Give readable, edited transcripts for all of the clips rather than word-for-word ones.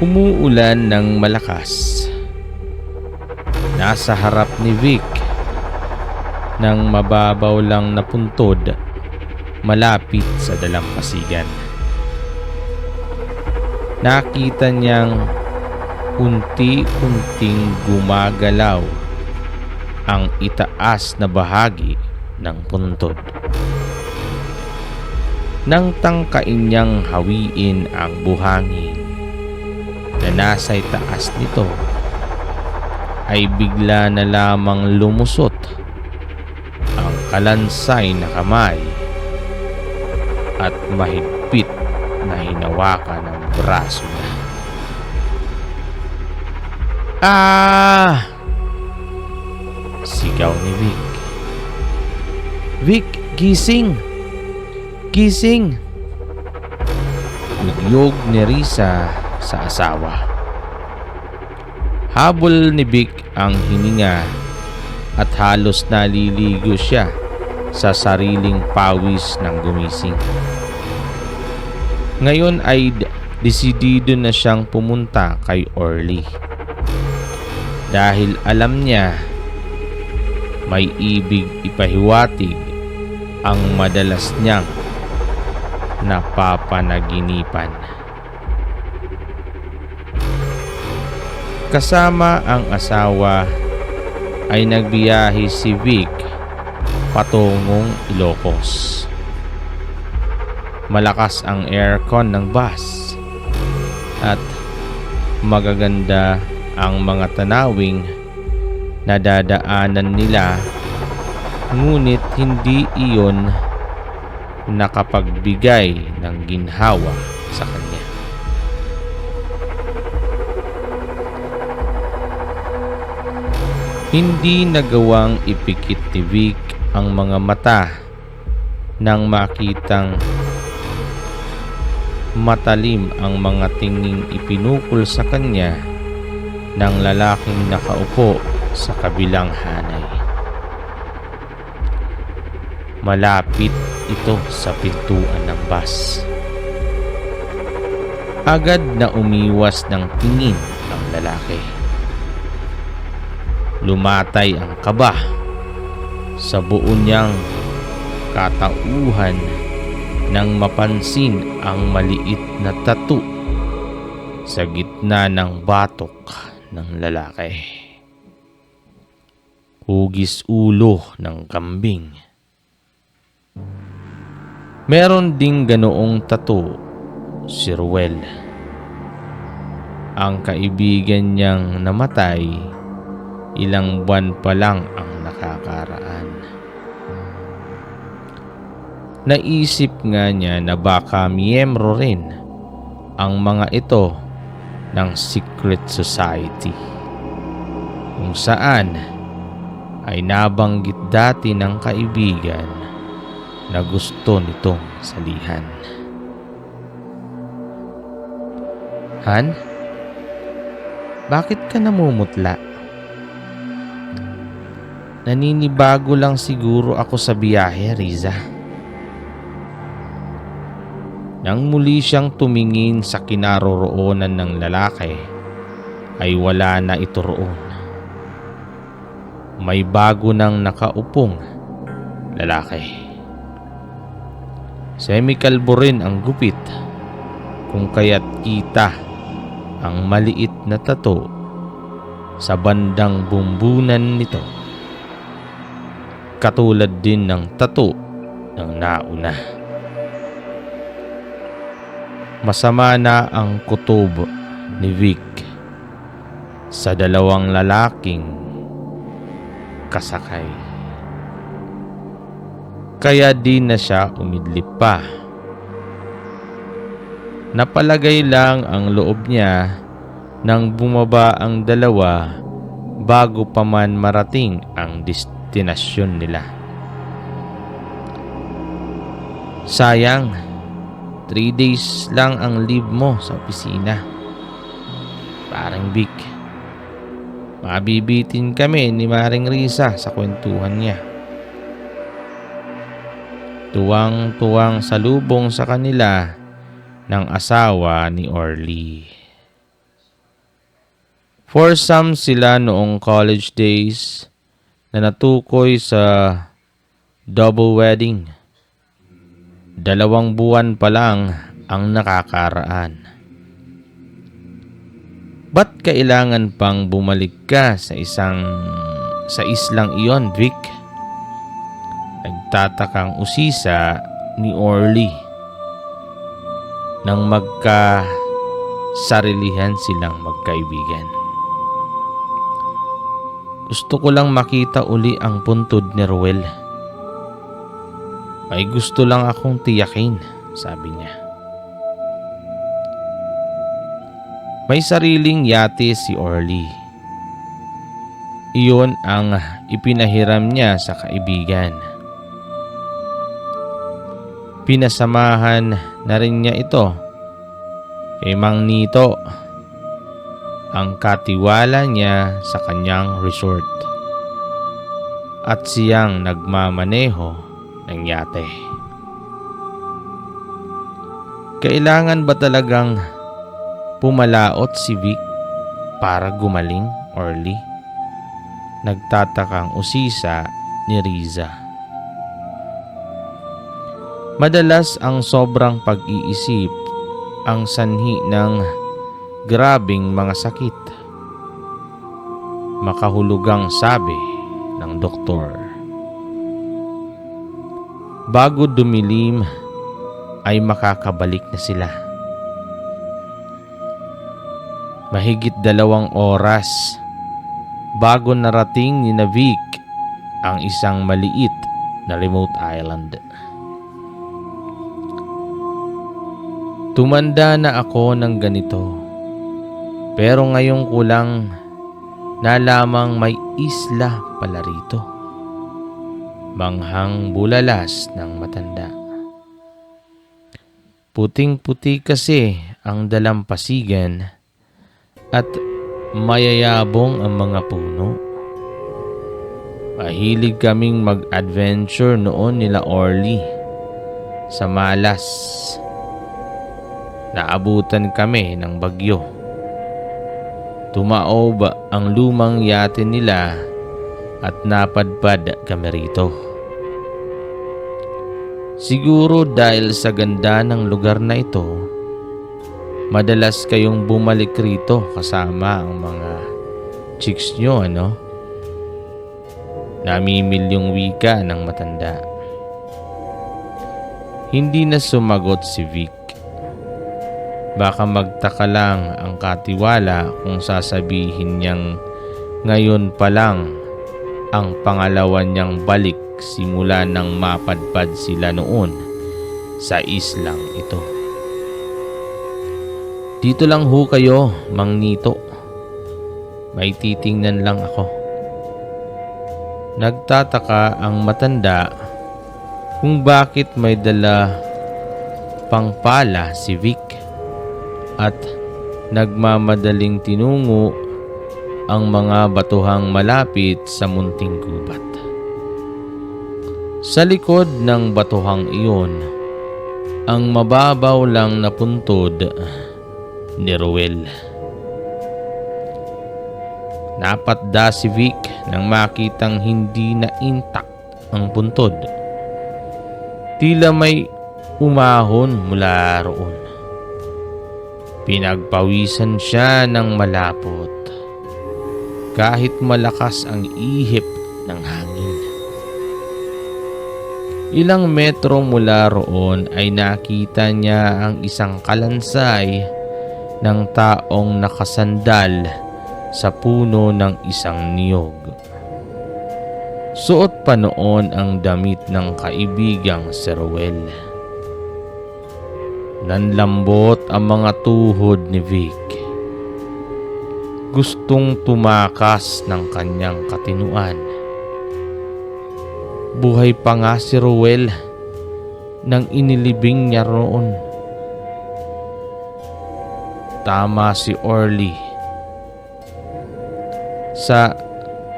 Umuulan ng malakas. Nasa harap ni Vic ng mababaw lang na puntod malapit sa dalampasigan. Nakita niyang unti-unting gumagalaw ang itaas na bahagi ng puntod. Nang tangkain niyang hawiin ang buhangin na nasa itaas nito, ay bigla na lamang lumusot ang kalansay na kamay at mahigpit na hinawakan ng braso niya. "Ah!" sigaw ni Vic. "Vic, gising! Gising!" Nagyog ni Risa sa asawa. Habol ni Vic ang hininga at halos naliligo siya sa sariling pawis ng gumising. Ngayon ay desidido na siyang pumunta kay Orly dahil alam niya may ibig ipahiwatig ang madalas niyang napapanaginipan. Kasama ang asawa ay nagbiyahe si Vic patungong Ilocos. Malakas ang aircon ng bus at magaganda ang mga tanawing nadadaanan nila, ngunit hindi iyon nakapagbigay ng ginhawa sa kanya. Hindi nagawang ipikit ni Vic ang mga mata nang makitang matalim ang mga tinging ipinukol sa kanya ng lalaking nakaupo sa kabilang hanay. Malapit ito sa pintuan ng bus. Agad na umiwas ng tingin ng lalaki. Lumatay ang kaba sa buo niyang katauhan nang mapansin ang maliit na tattoo sa gitna ng batok ng lalaki. Hugis ulo ng kambing. Meron ding ganoong tattoo si Ruel, ang kaibigan niyang namatay ilang buwan pa lang ang nakakaraan. Naisip nga niya na baka miyembro rin ang mga ito ng secret society, kung saan ay nabanggit dati ng kaibigan na gusto nitong salihan. "Han, bakit ka namumutla?" "Naninibago lang siguro ako sa biyahe, Riza." Nang muli siyang tumingin sa kinaroroonan ng lalaki, ay wala na ito roon. May bago nang nakaupong lalaki. Semikalbo rin ang gupit, kung kaya't kita ang maliit na tattoo sa bandang bumbunan nito. Katulad din ng tattoo ng nauna. Masama na ang kutob ni Vic sa dalawang lalaking kasakay. Kaya di na siya umidlip pa. Napalagay lang ang loob niya nang bumaba ang dalawa bago pa man marating ang destinasyon nila. "Sayang, 3 days lang ang leave mo sa opisina. Parang Vic, mabibitin kami ni Maring Risa sa kwentuhan niya." Tuwang-tuwang salubong sa kanila ng asawa ni Orly. Foursome sila noong college days na natukoy sa double wedding. 2 buwan pa lang ang nakakaraan. Ba't kailangan pang bumalik ka sa islang iyon, Vic? Nagtatakang usisa ni Orly nang magkasarilihan silang magkaibigan. Gusto ko lang makita uli ang puntod ni Ruel. May gusto lang akong tiyakin, sabi niya. May sariling yate si Orly. Iyon ang ipinahiram niya sa kaibigan. Pinasamahan na rin niya ito kay Mang Nito, ang katiwala niya sa kanyang resort, at siyang nagmamaneho ng yate. Kailangan ba talagang pumalaot si Vic para gumaling, Orly? Nagtatakang usisa ni Riza. Madalas ang sobrang pag-iisip ang sanhi ng grabing mga sakit, makahulugang sabi ng doktor. Bago dumilim ay makakabalik na sila. Mahigit 2 oras bago narating ni Vic ang isang maliit na remote island. Tumanda na ako ng ganito, pero ngayon ko lang nalamang may isla pala rito. Manghang bulalas ng matanda. Puting-puti kasi ang dalampasigan at mayayabong ang mga puno. Mahilig kaming mag-adventure noon nila Orly sa Malas. Naabutan kami ng bagyo. Tumaob ang lumang yate nila at napadpad kami rito. Siguro dahil sa ganda ng lugar na ito, madalas kayong bumalik rito kasama ang mga chicks nyo, ano? Namimilyong wika ng matanda. Hindi na sumagot si Vic. Baka magtaka lang ang katiwala kung sasabihin niyang ngayon pa lang ang pangalawa niyang balik simula nang mapadpad sila noon sa islang ito. Dito lang ho kayo, Mang Nito. May titingnan lang ako. Nagtataka ang matanda kung bakit may dala pang pala si Vic at nagmamadaling tinungo ang mga batuhang malapit sa munting gubat. Sa likod ng batuhang iyon, ang mababaw lang na puntod ni Ruel. Napatda si Vic nang makitang hindi na intact ang puntod. Tila may umahon mula roon. Pinagpawisan siya ng malapot kahit malakas ang ihip ng hangin. Ilang metro mula roon ay nakita niya ang isang kalansay ng taong nakasandal sa puno ng isang niyog. Suot pa noon ang damit ng kaibigang si Ruel. Nanlambot ang mga tuhod ni Vic. Gustong tumakas ng kanyang katinuan. Buhay pa nga si Ruel nang inilibing niya roon. Tama si Orly.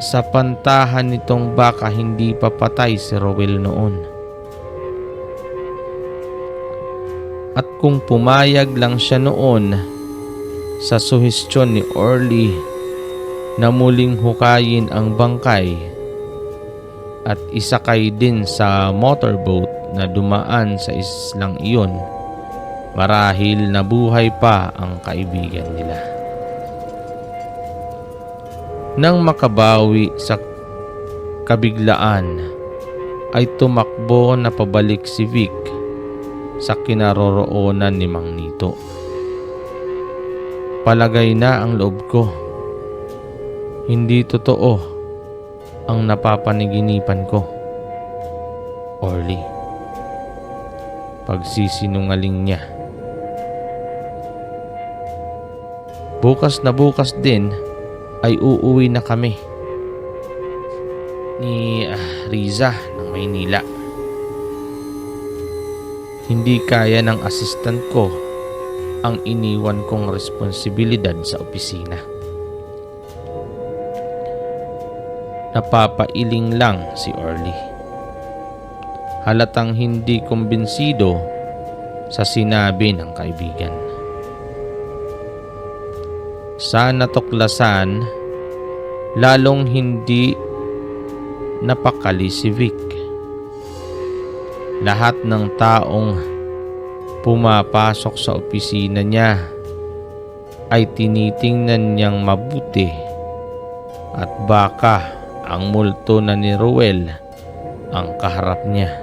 Sa pantahan nitong baka hindi pa patay si Ruel noon. At kung pumayag lang siya noon sa suhestyon ni Orly na muling hukayin ang bangkay at isakay din sa motorboat na dumaan sa islang iyon, marahil nabuhay pa ang kaibigan nila. Nang makabawi sa kabiglaan, ay tumakbo na pabalik si Vic sa kinaroroonan ni Mang Nito. Palagay na ang loob ko. Hindi totoo ang napapaniginipan ko, Orly. Pagsisinungaling niya. Bukas na bukas din ay uuwi na kami ni Riza ng Maynila. Hindi kaya ng assistant ko ang iniwan kong responsibilidad sa opisina. Napapailing lang si Orly. Halatang hindi kumbinsido sa sinabi ng kaibigan. Sa natuklasan, lalong hindi napakali si Vic. Lahat ng taong pumapasok sa opisina niya ay tinitingnan niyang mabuti at baka ang multo na ni Ruel ang kaharap niya.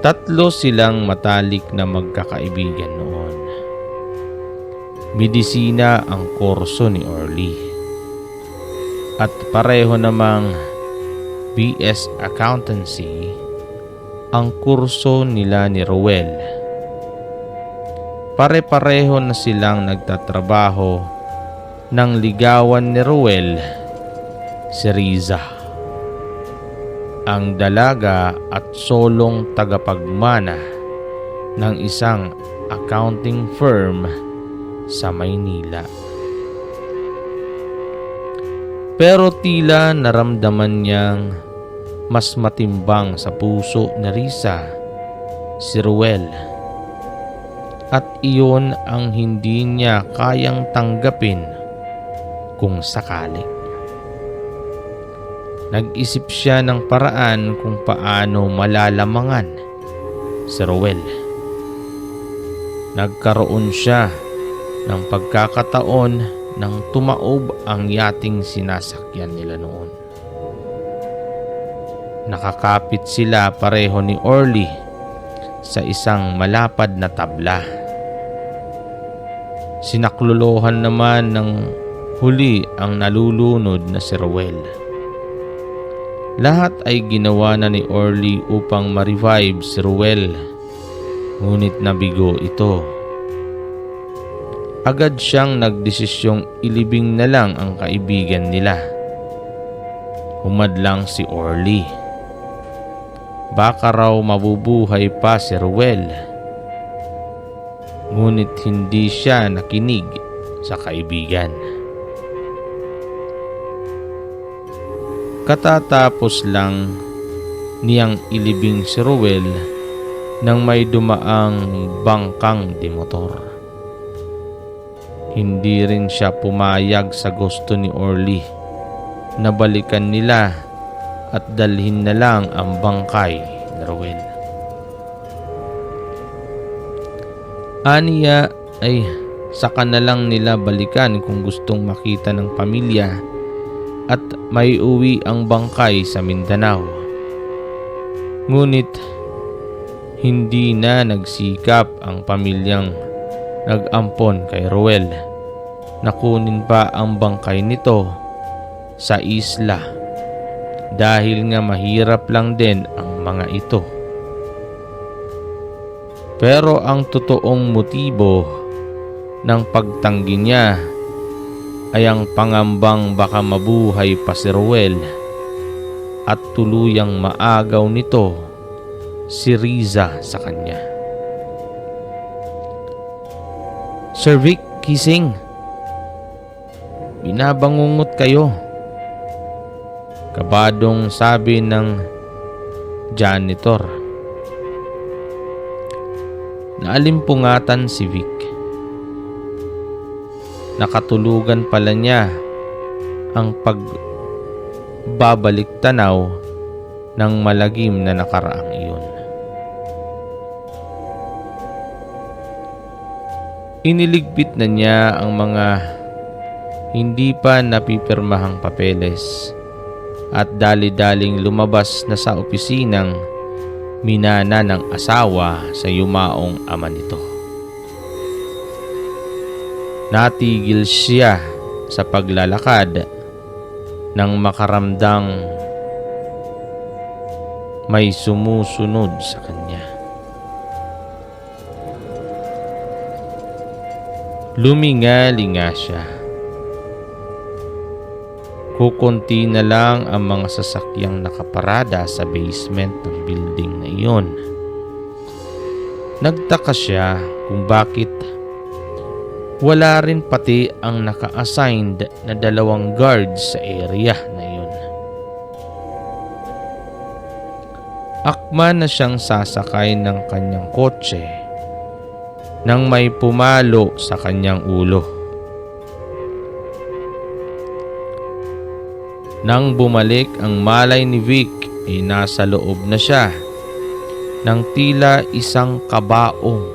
Tatlo silang matalik na magkakaibigan noon. Medisina ang kurso ni Orly at pareho namang BS Accountancy ang kurso nila ni Ruel. Pare-pareho na silang nagtatrabaho ng ligawan ni Ruel, si Riza, ang dalaga at solong tagapagmana ng isang accounting firm sa Maynila. Pero tila naramdaman niyang mas matimbang sa puso ni Riza si Ruel, at iyon ang hindi niya kayang tanggapin kung sakali. Nag-isip siya ng paraan kung paano malalamangan si Ruel. Nagkaroon siya ng pagkakataon nang tumaob ang yating sinasakyan nila noon. Nakakapit sila pareho ni Orly sa isang malapad na tabla. Sinaklolohan naman ng huli ang nalulunod na si Ruel. Lahat ay ginawa na ni Orly upang ma-revive si Ruel, ngunit nabigo ito. Agad siyang nagdesisyong ilibing na lang ang kaibigan nila. Humadlang si Orly. Baka raw mabubuhay pa si Ruel. Ngunit hindi siya nakinig sa kaibigan. Katatapos lang niyang ilibing si Ruel nang may dumaang bangkang demotor. Hindi rin siya pumayag sa gusto ni Orly na balikan nila at dalhin na lang ang bangkay ni Ruel. Aniya ay saka na lang nila balikan kung gustong makita ng pamilya at may uwi ang bangkay sa Mindanao. Ngunit hindi na nagsikap ang pamilyang nag-ampon kay Ruel na kunin pa ang bangkay nito sa isla dahil nga mahirap lang din ang mga ito. Pero ang totoong motibo ng pagtanggi niya ay ang pangambang baka mabuhay pa si Ruel at tuluyang maagaw nito si Riza sa kanya. Sir Vic, gising. Binabangungot kayo. Kabadong sabi ng janitor. Naalimpungatan si Vic. Nakatulugan pala niya ang pagbabalik tanaw ng malagim na nakaraang iyon. Iniligpit na niya ang mga hindi pa napipirmahang papeles at dali-daling lumabas na sa opisinang minana ng asawa sa yumaong ama nito. Natigil siya sa paglalakad nang makaramdang may sumusunod sa kanya. Luminga-linga siya. Kukunti na lang ang mga sasakyang nakaparada sa basement ng building na iyon. Nagtaka siya kung bakit wala rin pati ang naka-assigned na 2 guards sa area na iyon. Akma na siyang sasakay ng kanyang kotse nang may pumalo sa kanyang ulo. Nang bumalik ang malay ni Vic ay nasa loob na siya ng tila isang kabaong.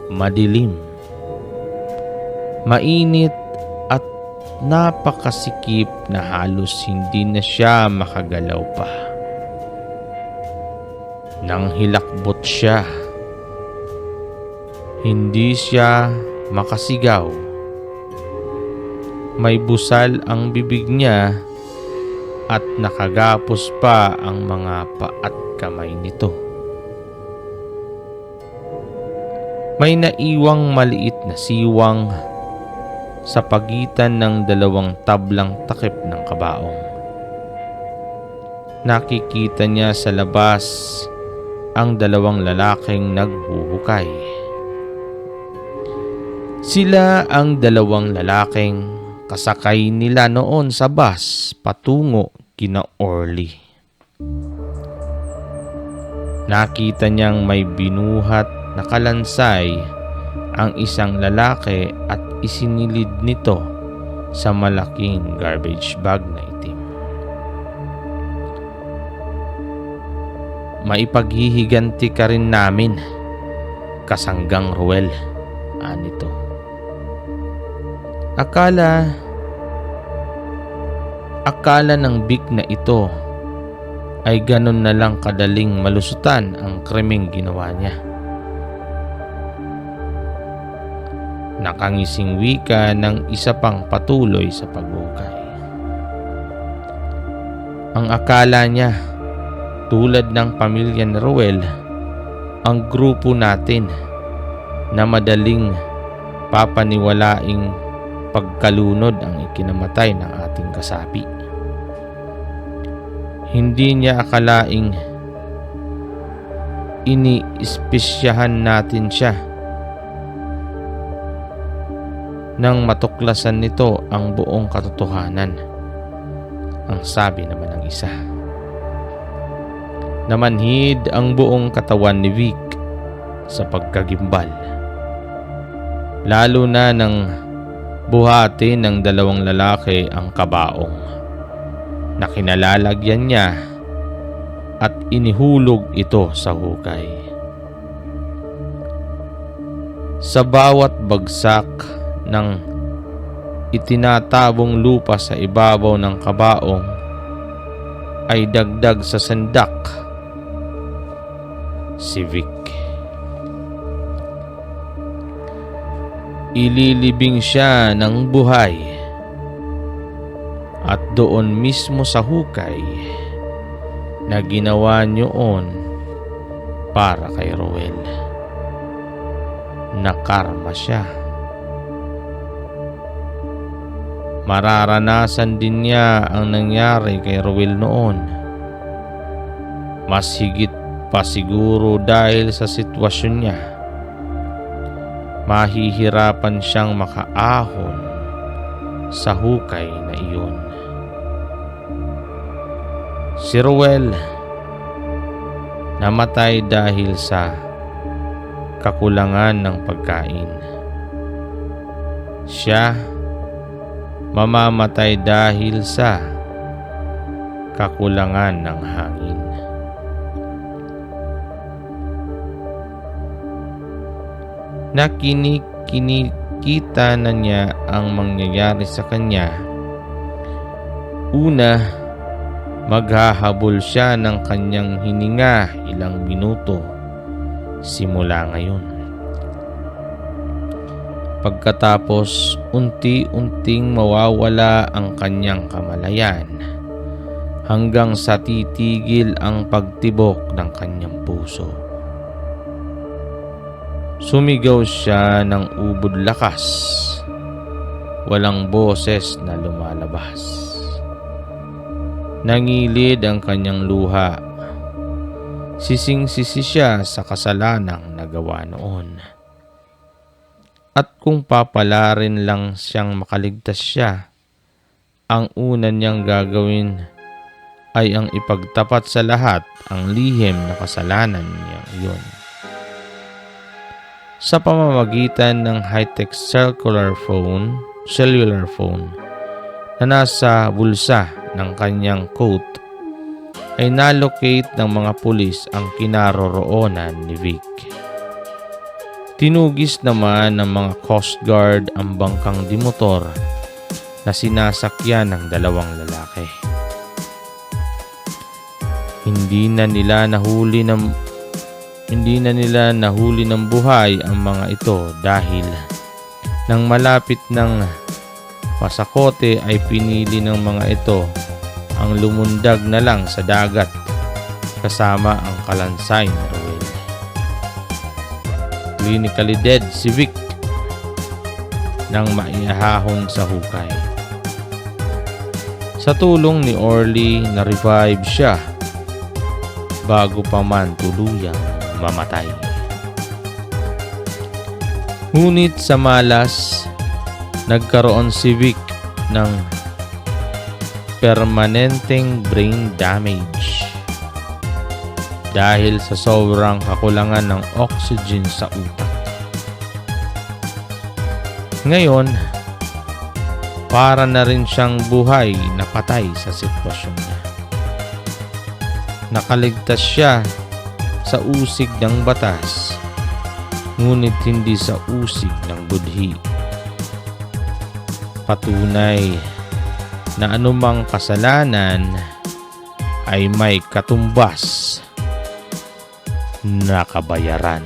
Madilim, mainit at napakasikip na halos hindi na siya makagalaw pa. Nang hilakbot siya, hindi siya makasigaw. May busal ang bibig niya at nakagapos pa ang mga paa at kamay nito. May naiwang maliit na siwang sa pagitan ng 2 tablang takip ng kabaong. Nakikita niya sa labas ang 2 lalaking naghuhukay. Sila ang 2 lalaking kasakay nila noon sa bus patungo kina Orly. Nakita niyang may binuhat na kalansay ang isang lalaki at isinilid nito sa malaking garbage bag na itim. Maipaghihiganti ka rin namin, kasanggang Ruel, anito. Akala ng Vic na ito ay ganun na lang kadaling malusutan ang krimeng ginawa niya. Nakangising wika ng isa pang patuloy sa paghukay. Ang akala niya, tulad ng pamilya ni Ruel, ang grupo natin na madaling papaniwalaing pagkalunod ang ikinamatay ng ating kasapi. Hindi niya akalaing iniispesyahan natin siya nang matuklasan nito ang buong katotohanan. Ang sabi naman ng isa. Namanhid ang buong katawan ni Vic sa pagkagimbal. Lalo na nang buhati ng 2 lalaki ang kabaong na kinalalagyan niya at inihulog ito sa hukay. Sa bawat bagsak ng itinatabong lupa sa ibabaw ng kabaong ay dagdag sa sandak si Vic. Ililibing siya ng buhay at doon mismo sa hukay na ginawa niyoon para kay Ruel. Nakarma siya. Mararanasan din niya ang nangyari kay Ruel noon. Mas higit pa siguro dahil sa sitwasyon niya. Mahihirapan siyang makaahon sa hukay na iyon. Si Ruel namatay dahil sa kakulangan ng pagkain. siya mamamatay dahil sa kakulangan ng hangin. Kinikita na niya ang mangyayari sa kanya. Una, maghahabol siya ng kanyang hininga ilang minuto simula ngayon. Pagkatapos, unti-unting mawawala ang kanyang kamalayan hanggang sa titigil ang pagtibok ng kanyang puso. Sumigaw siya ng ubod lakas, walang boses na lumalabas. Nangilid ang kanyang luha. Sising-sisi siya sa kasalanang nagawa noon. At kung papalarin lang siyang makaligtas siya, ang una niyang gagawin ay ang ipagtapat sa lahat ang lihim na kasalanan niya iyon. Sa pamamagitan ng high-tech cellular phone na nasa bulsa ng kanyang coat, ay nalocate ng mga pulis ang kinaroroonan ni Vic. Tinugis naman ng mga Coast Guard ang bangkang dimotor na sinasakyan ng dalawang lalaki. Hindi na nila nahuli ng buhay ang mga ito dahil nang malapit ng pasakote ay pinili ng mga ito ang lumundag na lang sa dagat kasama ang kalansay na Ruel. Clinically dead si Vic nang maihahon sa hukay. Sa tulong ni Orly, na-revive siya bago pa man tuluyang mamatay. Ngunit sa malas, nagkaroon si Vic ng permanenteng brain damage dahil sa sobrang kakulangan ng oxygen sa utak. Ngayon, para na rin siyang buhay na patay sa sitwasyon niya. Nakaligtas siya sa usig ng batas, ngunit hindi sa usig ng budhi. Patunay na anumang kasalanan ay may katumbas na kabayaran.